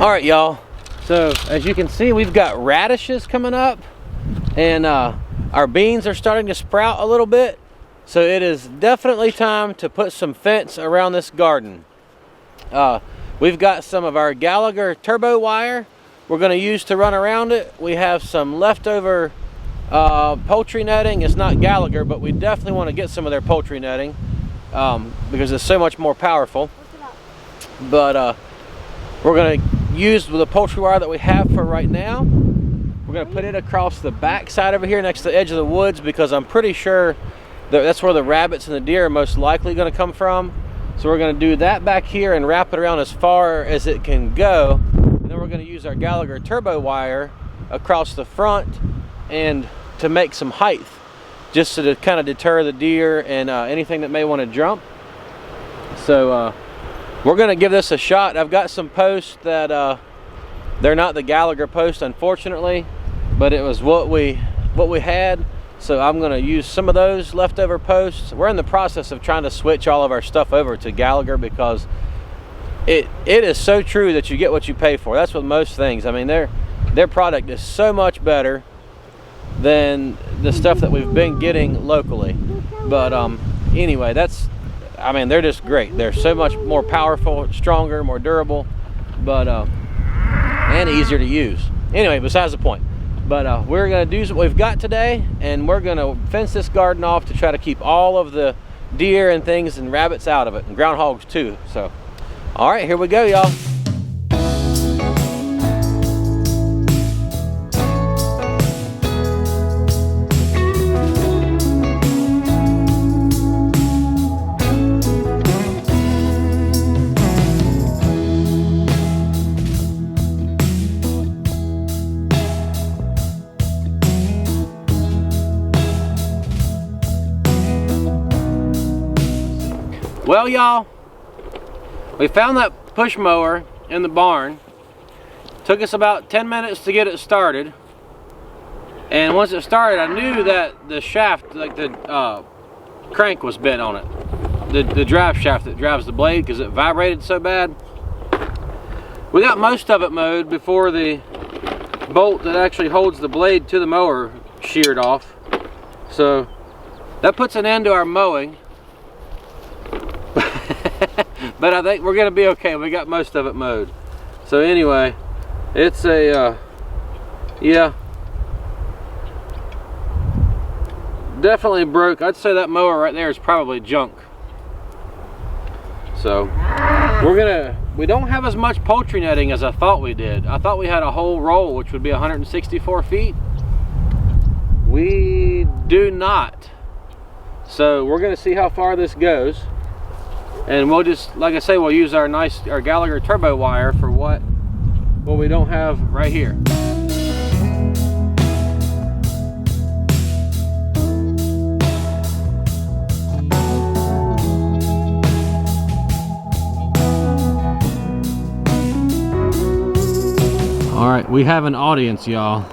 All right, y'all. So as you can see, we've got radishes coming up, and our beans are starting to sprout a little bit. So it is definitely time to put some fence around this garden. We've got some of our Gallagher turbo wire we're going to use to run around it. We have some leftover poultry netting. It's not Gallagher, but we definitely want to get some of their poultry netting because it's so much more powerful. But we're going to use the poultry wire that we have for right now. We're going to put it across the back side over here next to the edge of the woods, because I'm pretty sure that's where the rabbits and the deer are most likely going to come from. So we're going to do that back here and wrap it around as far as it can go. And then we're going to use our Gallagher turbo wire across the front and to make some height, just to kind of deter the deer and anything that may want to jump. So we're going to give this a shot. I've got some posts that they're not the Gallagher post, unfortunately, but it was what we had. So I'm going to use some of those leftover posts. We're in the process of trying to switch all of our stuff over to Gallagher, because it is so true that you get what you pay for. That's with most things. I mean, their product is so much better than the stuff that we've been getting locally. But anyway, they're just great. They're so much more powerful, stronger, more durable, but and easier to use. Anyway, besides the point. But we're going to do what we've got today, and we're going to fence this garden off to try to keep all of the deer and things and rabbits out of it, and groundhogs too. So, all right, here we go, y'all. Well, y'all, we found that push mower in the barn. Took us about 10 minutes to get it started. And once it started, I knew that the shaft, like the crank was bent on it. The drive shaft that drives the blade, because it vibrated so bad. We got most of it mowed before the bolt that actually holds the blade to the mower sheared off. So that puts an end to our mowing. But I think we're going to be okay. We got most of it mowed. So anyway, it's a, yeah. Definitely broke. I'd say that mower right there is probably junk. So we don't have as much poultry netting as I thought we did. I thought we had a whole roll, which would be 164 feet. We do not. So we're going to see how far this goes. And we'll just, like I say, we'll use our Gallagher turbo wire for what we don't have right here. All right, we have an audience, y'all.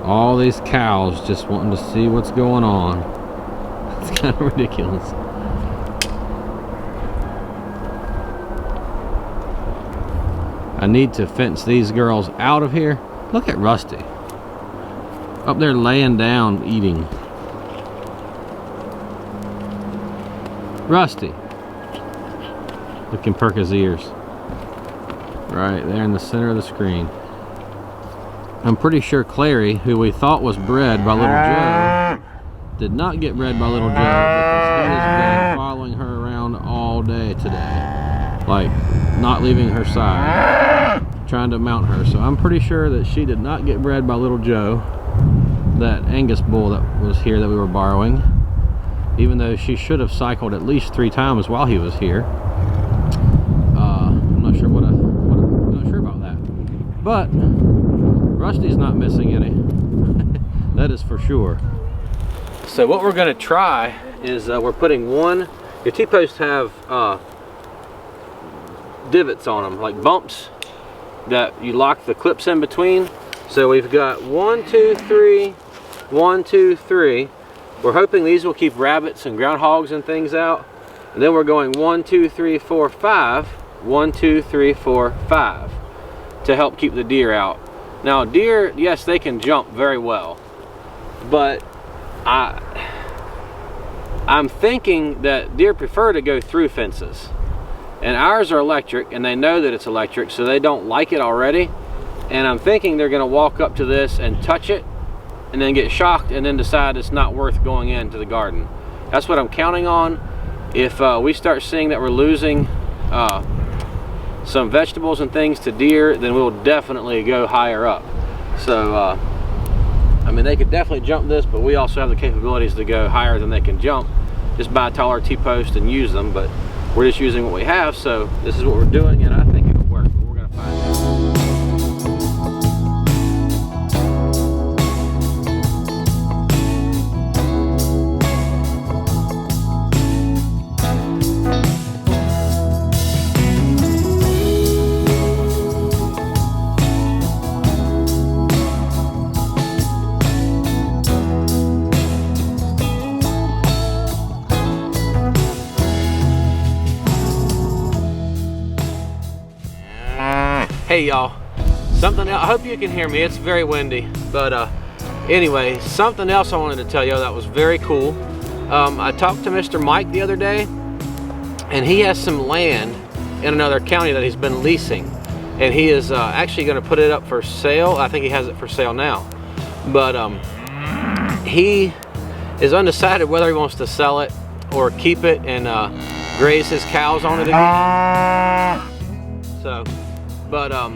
All these cows just wanting to see what's going on. It's kind of ridiculous. I need to fence these girls out of here. Look at Rusty. Up there laying down, eating. Rusty. Look, can perk his ears. Right there in the center of the screen. I'm pretty sure Clary, who we thought was bred by Little Joe, did not get bred by Little Joe, because he has been following her around all day today. Like, not leaving her side, trying to mount her. So I'm pretty sure that she did not get bred by Little Joe, that Angus bull that was here that we were borrowing, even though she should have cycled at least 3 times while he was here. I'm not sure I'm not sure about that. But Rusty's not missing any. That is for sure. So what we're going to try is we're putting your T-posts have divots on them, like bumps that you lock the clips in between. So we've got 1, 2, 3, 1, 2, 3. We're hoping these will keep rabbits and groundhogs and things out. And then we're going 1, 2, 3, 4, 5. 1, 2, 3, 4, 5 to help keep the deer out. Now deer, yes, they can jump very well, but I'm thinking that deer prefer to go through fences, and ours are electric, and they know that it's electric, so they don't like it already. And I'm thinking they're gonna walk up to this and touch it and then get shocked and then decide it's not worth going into the garden. That's what I'm counting on. If we start seeing that we're losing some vegetables and things to deer, then we'll definitely go higher up. So I mean, they could definitely jump this, but we also have the capabilities to go higher than they can jump. Just buy a taller T-post and use them, but we're just using what we have, so this is what we're doing, and I think it'll work, but we're gonna find out. Hey y'all, something else, I hope you can hear me, it's very windy, but anyway, something else I wanted to tell you that was very cool. I talked to Mr. Mike the other day, and he has some land in another county that he's been leasing, and he is actually going to put it up for sale. I think he has it for sale now, but he is undecided whether he wants to sell it or keep it and graze his cows on it again. So, but I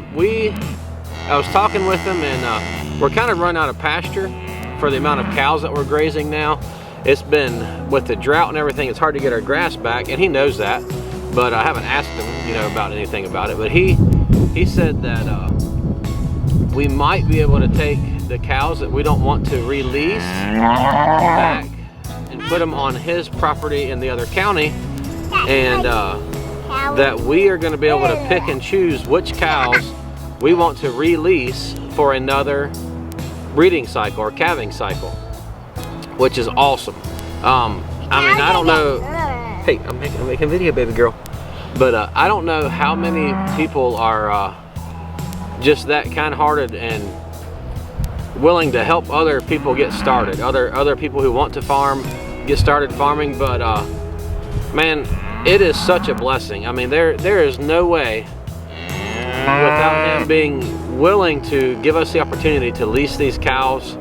was talking with him, and we're kind of run out of pasture for the amount of cows that we're grazing now. It's been, with the drought and everything, it's hard to get our grass back, and he knows that, but I haven't asked him, you know, about anything about it. But he said that we might be able to take the cows that we don't want to release back and put them on his property in the other county, and that we are going to be able to pick and choose which cows we want to release for another breeding cycle or calving cycle, which is awesome. I mean, I don't know, hey, I'm making a video, baby girl, but I don't know how many people are just that kind-hearted and willing to help other people get started, other people who want to farm get started farming. But man, it is such a blessing. I mean, there is no way without him being willing to give us the opportunity to lease these cows,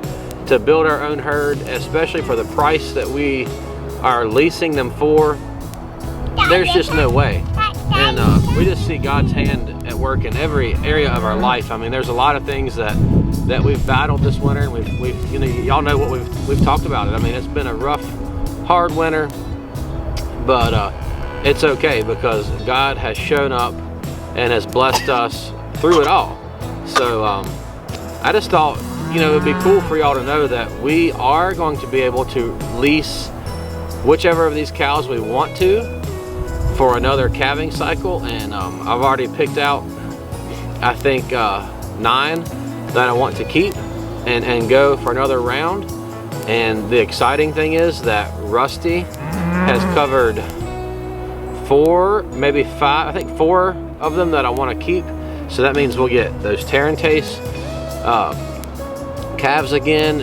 to build our own herd, especially for the price that we are leasing them for. There's just no way. And we just see God's hand at work in every area of our life. I mean, there's a lot of things that we've battled this winter, and we've you know, y'all know what we've talked about it. I mean, it's been a rough, hard winter, but it's okay, because God has shown up and has blessed us through it all. So I just thought, you know, it'd be cool for y'all to know that we are going to be able to lease whichever of these cows we want to for another calving cycle. And I've already picked out, I think, 9 that I want to keep and go for another round. And the exciting thing is that Rusty has covered 4, maybe 5, I think 4 of them that I want to keep. So that means we'll get those Tarantace calves again.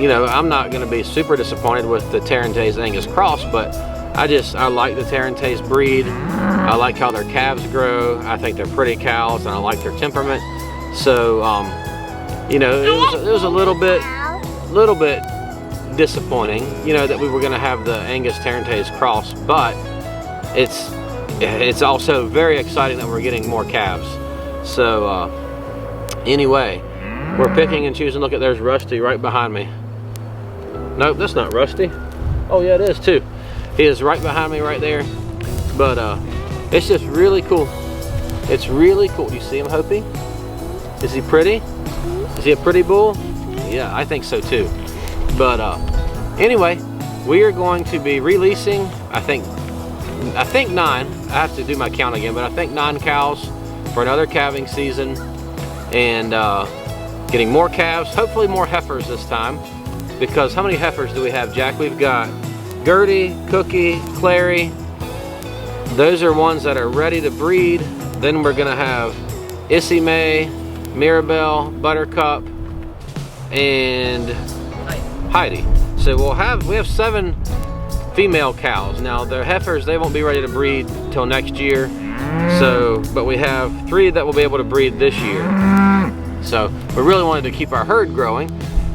You know, I'm not going to be super disappointed with the Tarantace Angus cross, but I like the Tarantace breed. I like how their calves grow. I think they're pretty cows, and I like their temperament. So you know, it was a little bit disappointing, you know, that we were going to have the Angus Tarantace cross, but it's also very exciting that we're getting more calves. So anyway, we're picking and choosing. Look at, there's Rusty right behind me. Nope, that's not Rusty. Oh yeah, it is too. He is right behind me right there. But it's just really cool. It's really cool. Do you see him, Hopi? Is he pretty? Is he a pretty bull? Yeah, I think so too. But anyway, we are going to be releasing, I think 9. I have to do my count again, but I think 9 cows for another calving season, and getting more calves, hopefully more heifers this time, because how many heifers do we have, Jack? We've got Gertie, Cookie, Clary, Those are ones that are ready to breed. Then we're gonna have Issy May, Mirabelle, Buttercup, and Heidi. So we have 7 female cows. Now the heifers, they won't be ready to breed till next year. So, but we have 3 that will be able to breed this year. So we really wanted to keep our herd growing,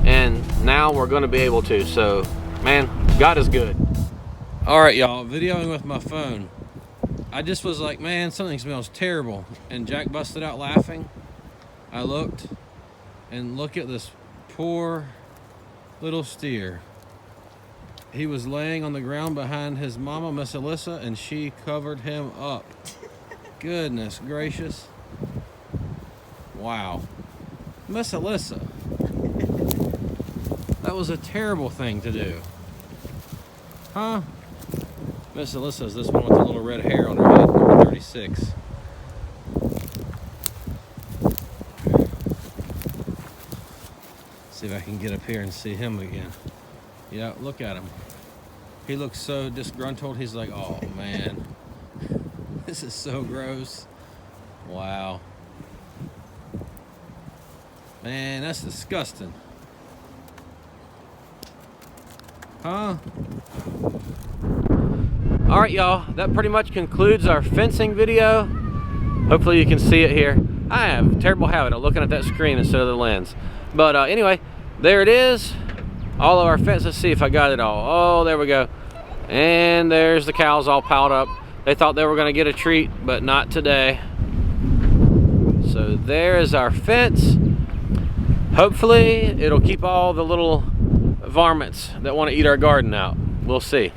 and now we're gonna be able to. So, man, God is good. All right, y'all, videoing with my phone. I just was like, man, something smells terrible. And Jack busted out laughing. I looked, and look at this poor little steer. He was laying on the ground behind his mama, Miss Alyssa, and she covered him up. Goodness gracious. Wow. Miss Alyssa. That was a terrible thing to do. Huh? Miss Alyssa's this one with the little red hair on her head, number 36. See if I can get up here and see him again. Yeah, look at him. He looks so disgruntled. He's like, oh man, this is so gross. Wow. Man, that's disgusting. Huh? All right, y'all, that pretty much concludes our fencing video. Hopefully you can see it here. I have a terrible habit of looking at that screen instead of the lens. But anyway, there it is. All of our fence. Let's see if I got it all. Oh, there we go. And there's the cows all piled up. They thought they were gonna get a treat, but not today. So there is our fence. Hopefully it'll keep all the little varmints that want to eat our garden out. We'll see.